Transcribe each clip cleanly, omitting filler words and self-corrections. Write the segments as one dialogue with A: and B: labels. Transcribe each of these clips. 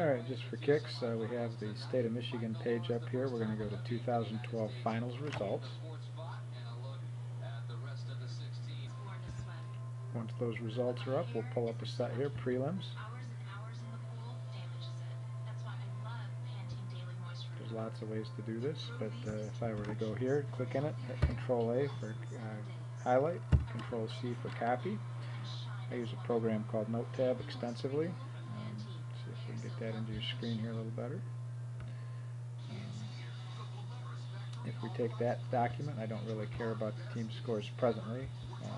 A: Alright, just for kicks, we have the State of Michigan page up here. We're going to go to 2012 finals results. Once those results are up, we'll pull up a set here, prelims. There's lots of ways to do this, but if I were to go here, click in it, hit Control A for highlight, Control C for copy. I use a program called RaceTab extensively. See if we can get that into your screen here a little better. If we take that document, I don't really care about the team scores presently.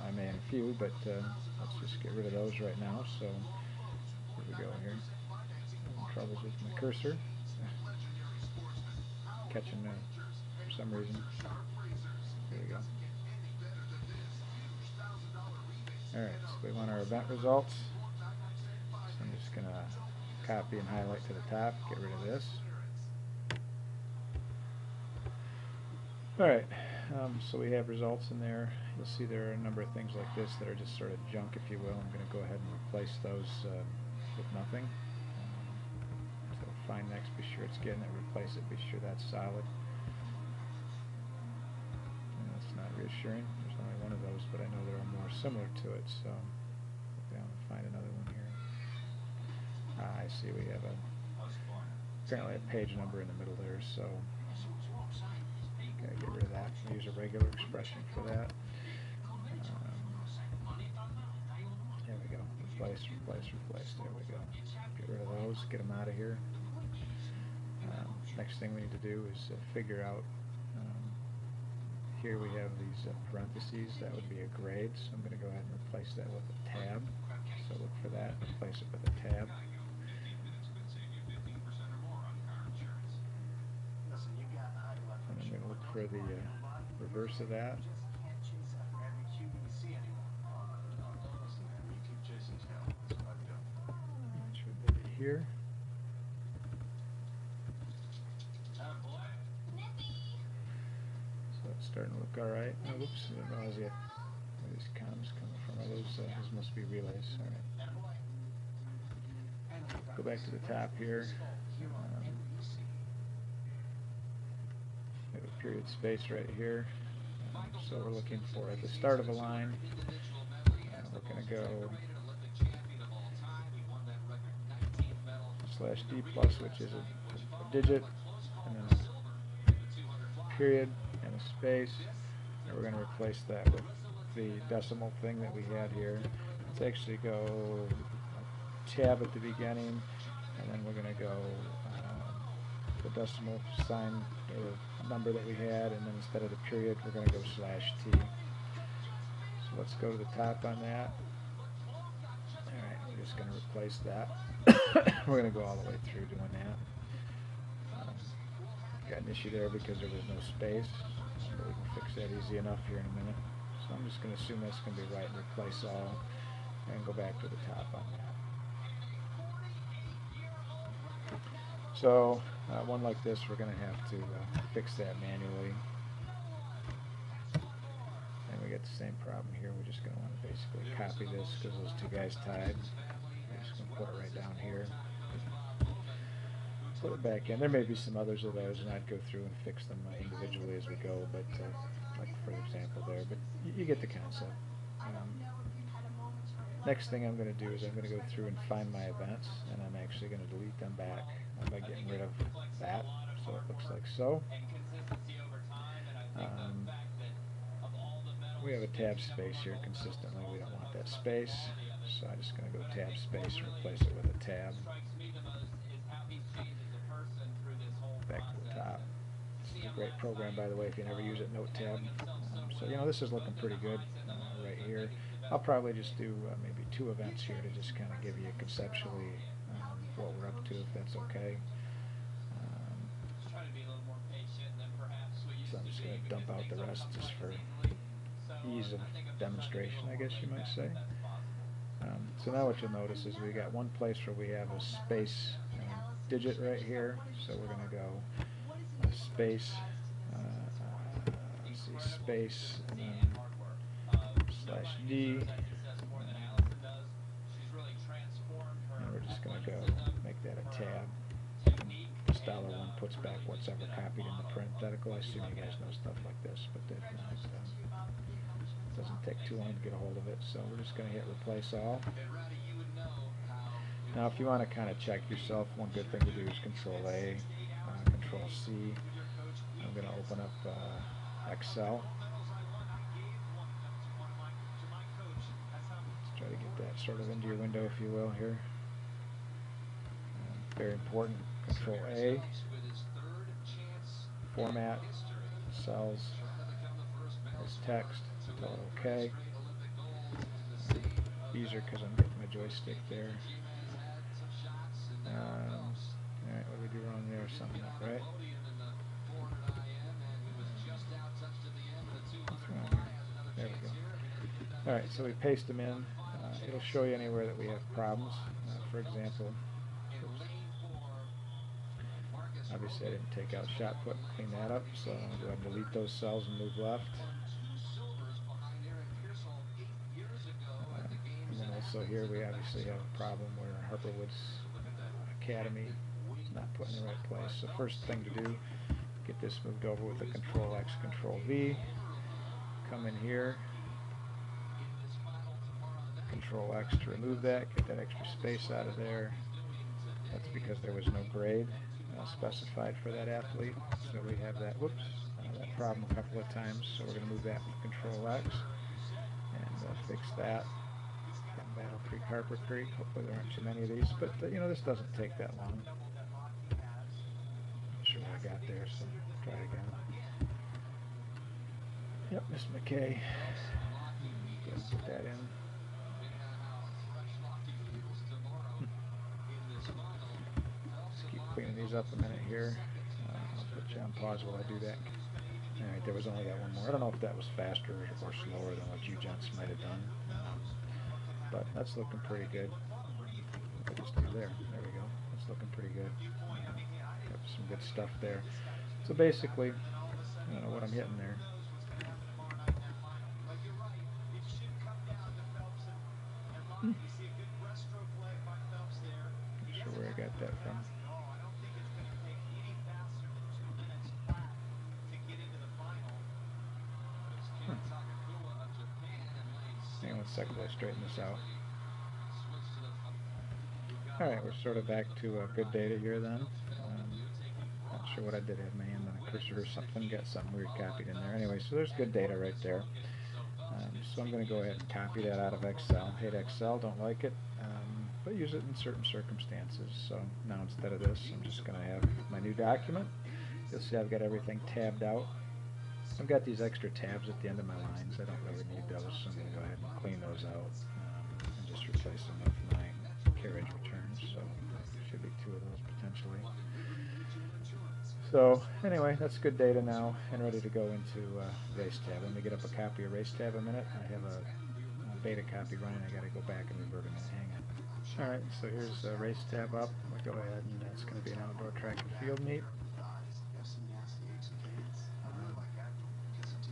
A: I may in a few, but let's just get rid of those right now. So here we go here. Having troubles with my cursor. Catching for some reason. Here we go. Alright, so we want our event results. So I'm just going to copy and highlight to the top, get rid of this. Alright, so we have results in there. You'll see there are a number of things like this that are just sort of junk, if you will. I'm going to go ahead and replace those with nothing. So find next, be sure it's getting it, replace it, be sure that's solid. And that's not reassuring. There's only one of those, but I know there are more similar to it, so I'm going to find another one here. I see we have apparently a page number in the middle there, so okay, get rid of that. We'll use a regular expression for that. There we go. Replace, replace, replace. There we go. Get rid of those. Get them out of here. Next thing we need to do is figure out. Here we have these parentheses. That would be a grade. So I'm going to go ahead and replace that with a tab. So look for that. Replace it with a tab. And I'm going to look for the reverse of that. It should be here. So it's starting to look alright. Oh, whoops, I didn't realize yet where these comms coming from. Oh, those must be relays. Alright. Go back to the top here. We have a period space right here. So we're looking for at the start of a line. We're going to go /D plus, which is a digit, and then a period and a space. And we're going to replace that with the decimal thing that we had here. Let's actually go tab at the beginning, and then we're going to go the decimal sign or number that we had, and then instead of the period we're going to go /T. So let's go to the top on that. Alright, we're just going to replace that. We're going to go all the way through doing that. Got an issue there because there was no space, but we can fix that easy enough here in a minute. So I'm just going to assume that's going to be right and replace all, and go back to the top on that. So one like this, we're going to have to fix that manually. And we get the same problem here. We're just going to want to basically copy this because those two guys tied. We're just going to put it right down here. Put it back in. There may be some others of those, and I'd go through and fix them individually as we go, but like for example there. But you get the concept. Next thing I'm going to do is I'm going to go through and find my events, and I'm actually going to delete them back by getting rid of that, so it looks like so. We have a tab space here consistently. We don't want that space, so I'm just going to go tab space and replace it with a tab. Back to the top. This is a great program, by the way, if you never use it, RaceTab. So you know, this is looking pretty good right here. I'll probably just do maybe 2 events here to just kind of give you conceptually what we're up to, if that's okay. So I'm just going to dump out the rest just for ease of demonstration, I guess you might say. So now what you'll notice is we got one place where we have a space digit right here. So we're going to go space, let's see, space, and then /D. And we're just going to go make that a tab. puts back what's ever copied in the parenthetical. I assume you guys know stuff like this, but if not, it doesn't take too long to get a hold of it. So we're just going to hit replace all. Now if you want to kind of check yourself, one good thing to do is Control A, Control C. I'm going to open up Excel. Let's try to get that sort of into your window, if you will, here. Very important. Control A, format, cells, as text, tell it OK. Easier because I'm getting my joystick there. Alright, what did we do wrong there? Something up, right? What's wrong here? There we go. Alright, so we paste them in. It'll show you anywhere that we have problems. For example, obviously I didn't take out shot put and clean that up, so I'm going to go ahead and delete those cells and move left. And then also here we obviously have a problem where Harperwood's Academy is not put in the right place. So first thing to do, get this moved over with a Control X, Control V. Come in here, Control X to remove that, get that extra space out of there. That's because there was no grade specified for that athlete. So we have that, that problem a couple of times. So we're going to move that with Control X and fix that. Battle Creek, Harper Creek. Hopefully there aren't too many of these, but this doesn't take that long. Not sure what I got there, so try it again. Yep, Miss McKay. Let's put that in. Let's keep cleaning these up a minute here. I'll put you on pause while I do that. Alright, there was only that one more. I don't know if that was faster or slower than what you gents might have done. But that's looking pretty good. What did I just do there? There we go. That's looking pretty good. Got some good stuff there. So basically, I don't know what I'm hitting there. Not sure where I got that from. Hang on 1 second while I straighten this out. Alright, we're sort of back to good data here then. Not sure what I did. I had my hand on a cursor or something, got something weird copied in there. Anyway, so there's good data right there. So I'm going to go ahead and copy that out of Excel. Hate Excel, don't like it, but use it in certain circumstances. So now instead of this, I'm just going to have my new document. You'll see I've got everything tabbed out. I've got these extra tabs at the end of my lines. I don't really need those, so I'm going to go ahead and clean those out and just replace them with my carriage returns. So there should be 2 of those potentially. So anyway, that's good data now and ready to go into RaceTab. Let me get up a copy of RaceTab a minute. I have a beta copy running. I got to go back and revert a minute. Hang on. All right, so here's RaceTab up. We'll go ahead and that's going to be an outdoor track and field meet.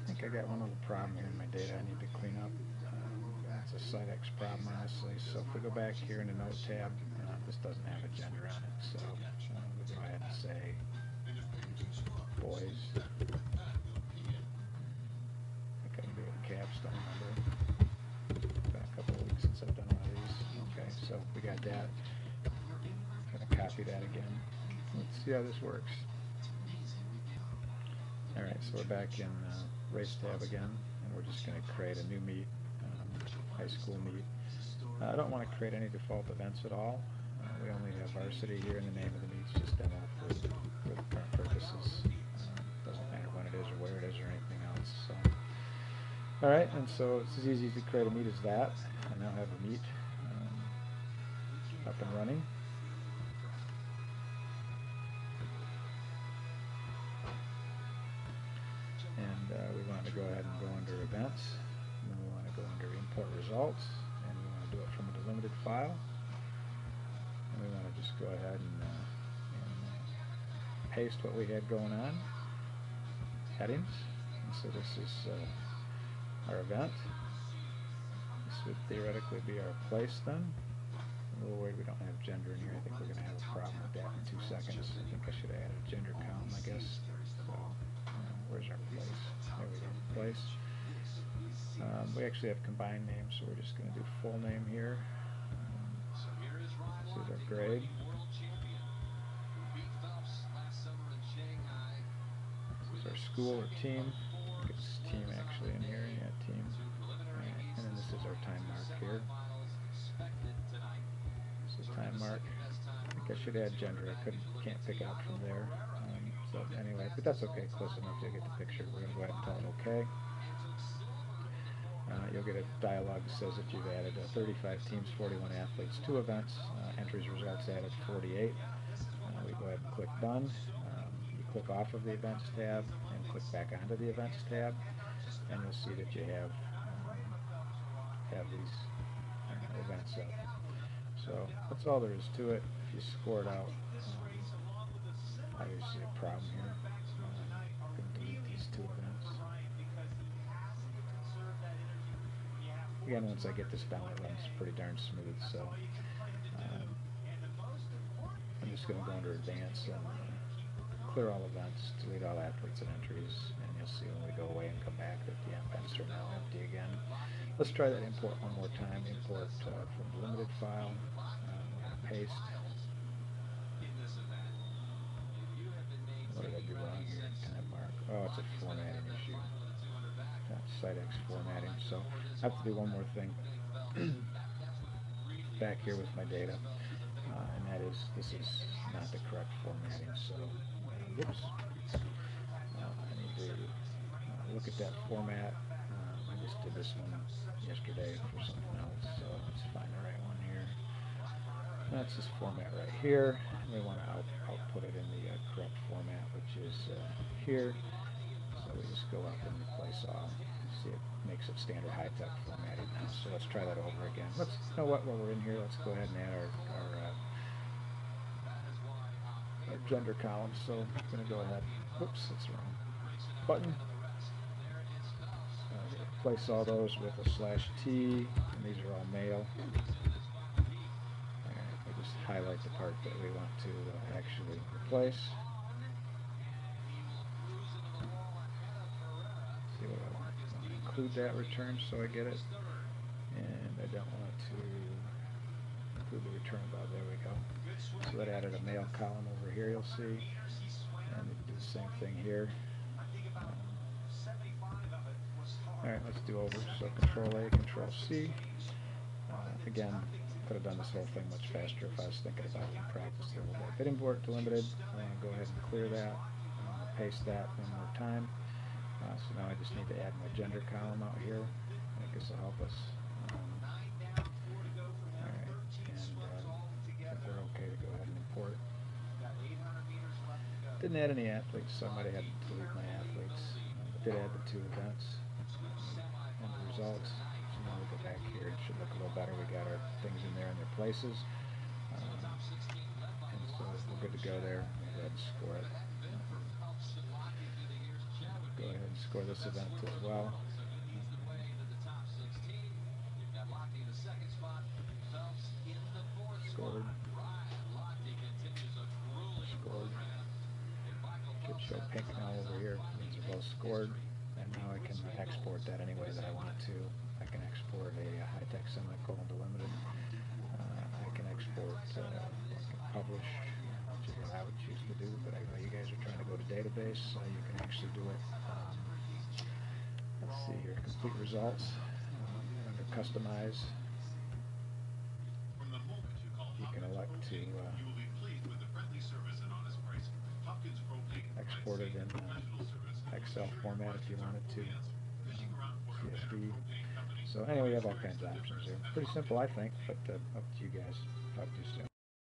A: I think I got one little problem here in my data I need to clean up. It's a Sydex problem, honestly. So if we go back here in the Note tab, this doesn't have a gender on it. So we'll go ahead and say boys. I think I can do it in caps, don't remember. It's been a couple of weeks since I've done one of these. Okay, so we got that. I'm going to copy that again. Let's see how this works. Alright, so we're back in RaceTab again, and we're just going to create a new meet, high school meet. I don't want to create any default events at all. We only have varsity here, and the name of the meet is just demo for the current purposes. Doesn't matter when it is or where it is or anything else. So, alright, and so it's as easy to create a meet as that. I now have a meet up and running. And we want to go ahead and go under events, and then we want to go under import results, and we want to do it from a delimited file, and we want to just go ahead and paste what we had going on, headings, and so this is our event. This would theoretically be our place then. I'm a little worried we don't have gender in here. I think we're going to have a problem with that in 2 seconds. I think I should have added gender column, I guess. So, where's our place? There we go, place. We actually have combined names, so we're just going to do full name here. This is our grade. This is our school or team. I think it's team actually in here. Yeah, team. Right. And then this is our time mark here. This is time mark. I think I should add gender. I can't pick out from there. So anyway, but that's okay. Close enough. You'll get the picture. We're going to go ahead and tell it OK. You'll get a dialog that says that you've added 35 teams, 41 athletes, 2 events, entries results added 48. We go ahead and click done. You click off of the events tab and click back onto the events tab, and you'll see that you have these events up. So that's all there is to it. If you score it out, obviously a problem here. I'm going to delete these 2 events. Again, once I get this down, it runs pretty darn smooth. So I'm just going to go under Advanced and clear all events, delete all athletes and entries, and you'll see when we go away and come back that the events are now empty again. Let's try that import one more time. Import from the limited file. Paste. What did I do wrong here? Time mark. Oh, it's a formatting issue. Sydex formatting. So I have to do one more thing back here with my data, and that is this is not the correct formatting. So whoops. I need to look at that format. I just did this one yesterday for something else, so let's find the right one here. That's this format right here. We want to output it in the correct format, which is here. So we just go up and replace all. See, it makes it standard high-tech formatting now. So let's try that over again. Let's, you know what, while we're in here, let's go ahead and add our gender column. So I'm going to go ahead. Whoops, that's the wrong button. Replace all those with a /T, and these are all male. Alright, we'll just highlight the part that we want to actually replace. See what I want. I want to include that return so I get it, and I don't want to include the return above. There we go. So that added a male column over here, you'll see, and we do the same thing here. Alright, let's do over. So Control A, Control C. Again, could have done this whole thing much faster if I was thinking about it in practice a little bit. But import delimited. I want to go ahead and clear that. Paste that one more time. So now I just need to add my gender column out here. I guess will help us. Alright, and I think we're okay to go ahead and import. Didn't add any athletes, so I might have had to delete my athletes. Did add the 2 events. And the results. So now we go back here. It should look a little better. We got our things in there in their places. And so we're good to go there. Go ahead and score it. Go ahead and score this event as well. Scored. Scored. Should show pink now over here. Means they're both scored. And now I can export that any way that I want to. I can export a high-tech semicolon delimited. I can export publish, which is what I would choose to do, but I know you guys are trying to go to database, so you can actually do it. Let's see here, complete results. Under customize, you can elect to export it in Excel format if you wanted to, CSV. So anyway, you have all kinds of options here. Pretty simple, I think, but up to you guys. Talk to you soon.